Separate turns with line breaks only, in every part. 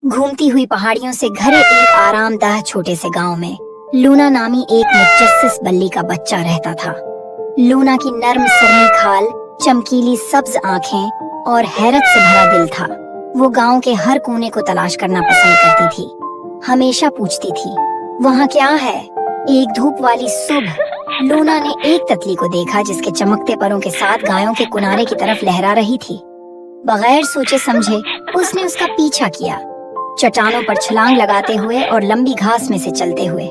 घूमती हुई पहाड़ियों से घरे एक आरामदाह छोटे से गांव में लूना नामी एक मुतजस्सिस बल्ली का बच्चा रहता था। लूना की नर्म सरनी खाल, चमकीली सब्ज आंखें और हैरत से भरा दिल था। वो गांव के हर कोने को तलाश करना पसंद करती थी। हमेशा पूछती थी, वहाँ क्या है? एक धूप वाली सुबह लूना ने एक तितली को देखा जिसके चमकते परों के साथ गायों के किनारे की तरफ लहरा रही थी। बगैर सोचे समझे उसने उसका पीछा किया, चट्टानों पर छलांग लगाते हुए और लंबी घास में से चलते हुए।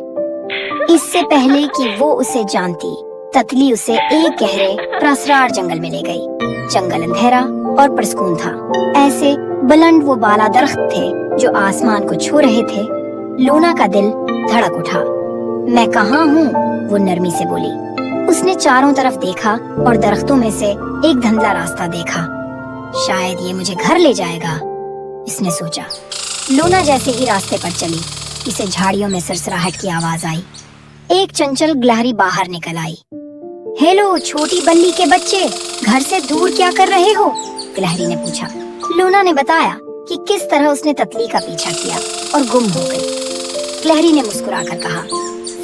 इससे पहले कि वो उसे जानती, तितली उसे एक गहरे प्रसरार जंगल में ले गई। जंगल अंधेरा और पुरस्कून था। ऐसे बुलंद वो बाला दरख्त थे जो आसमान को छू रहे थे। लूना का दिल धड़क उठा। मैं कहाँ हूँ? वो नरमी से बोली। उसने चारों तरफ देखा और दरख्तों में से एक धुंधला रास्ता देखा। शायद ये मुझे घर ले जाएगा, इसने सोचा। लूना जैसे ही रास्ते पर चली, इसे झाड़ियों में सरसराहट की आवाज आई। एक चंचल गिलहरी बाहर निकल आई। हेलो छोटी बल्ली के बच्चे, घर से दूर क्या कर रहे हो? गिलहरी ने पूछा। लूना ने बताया कि किस तरह उसने तितली का पीछा किया और गुम हो गई। गिलहरी ने मुस्कुराकर कहा,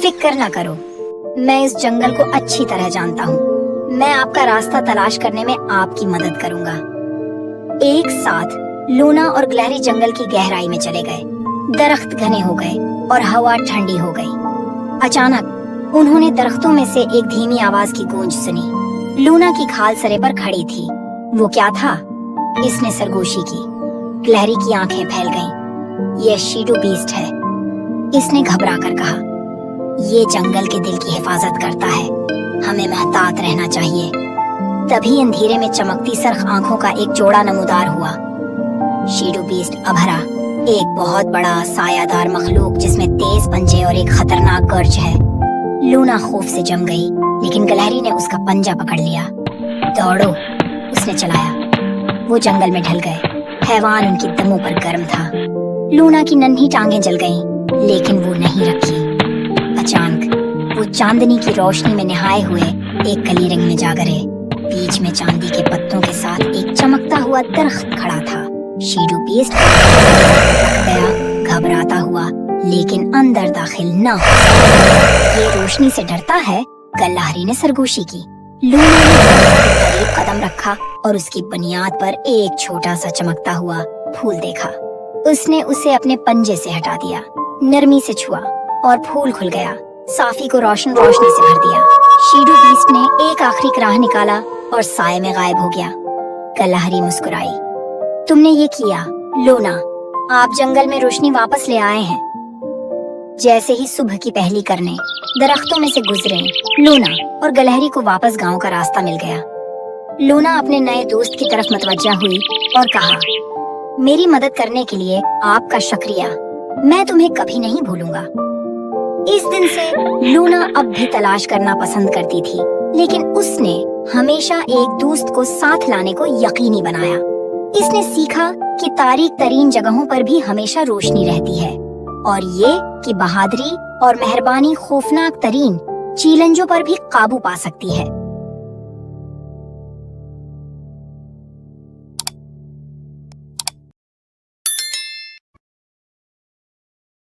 फिक्र न करो, मैं इस जंगल को अच्छी तरह जानता हूँ। मैं आपका रास्ता तलाश करने में आपकी मदद करूँगा। एक साथ लूना और गिलहरी जंगल की गहराई में चले गए। दरख्त घने हो गए और हवा ठंडी हो गई। अचानक उन्होंने दरख्तों में से एक धीमी आवाज की गूंज सुनी। लूना की खाल सरे पर खड़ी थी। वो क्या था? इसने सरगोशी की। गिलहरी की आंखें फैल गईं। यह शीडो बीस्ट है, इसने घबरा कर कहा। ये जंगल के दिल की हिफाजत करता है, हमें महतात रहना चाहिए। तभी अंधेरे में चमकती सरख आंखों का एक जोड़ा नमूदार हुआ। शीडो बीस्ट अभरा, एक बहुत बड़ा सायादार मखलूक जिसमें तेज पंजे और एक खतरनाक गर्ज है। लूना खौफ से जम गई, लेकिन गिलहरी ने उसका पंजा पकड़ लिया। दौड़ो, उसने चलाया। वो जंगल में ढल गए। हैवान उनकी दमों पर गर्म था। लूना की नन्ही टांगें जल गईं, लेकिन वो नहीं रखी। अचानक वो चांदनी की रोशनी में नहाए हुए एक कलीरंग में जा गिरे। बीच में चांदी के पत्तों के साथ एक चमकता हुआ दरख्त खड़ा था। शीडो बीस्ट गया, घबराता हुआ, लेकिन अंदर दाखिल न हो सका। ये रोशनी से डरता है, गिलहरी ने सरगोशी की। लूना ने करीब कदम रखा और उसकी बुनियाद पर एक छोटा सा चमकता हुआ फूल देखा। उसने उसे अपने पंजे से हटा दिया, नरमी से छुआ और फूल खुल गया। साफी को रोशनी से भर दिया। शीडो बीस्ट ने एक आखिरी राह निकाला और साए में गायब हो गया। गिलहरी मुस्कुराई। तुमने ये किया लूना, आप जंगल में रोशनी वापस ले आए हैं। जैसे ही सुबह की पहली करने दरख्तों में से गुजरे, लूना और गिलहरी को वापस गांव का रास्ता मिल गया। लूना अपने नए दोस्त की तरफ मतवज्जा हुई और कहा, मेरी मदद करने के लिए आपका शुक्रिया, मैं तुम्हें कभी नहीं भूलूंगा। इस दिन से लूना अब भी तलाश करना पसंद करती थी, लेकिन उसने हमेशा एक दोस्त को साथ लाने को यकीनी बनाया। इसने सीखा कि तारीक तरीन जगहों पर भी हमेशा रोशनी रहती है, और ये कि बहादुरी और मेहरबानी खौफनाक तरीन चैलेंजों पर भी काबू पा सकती है।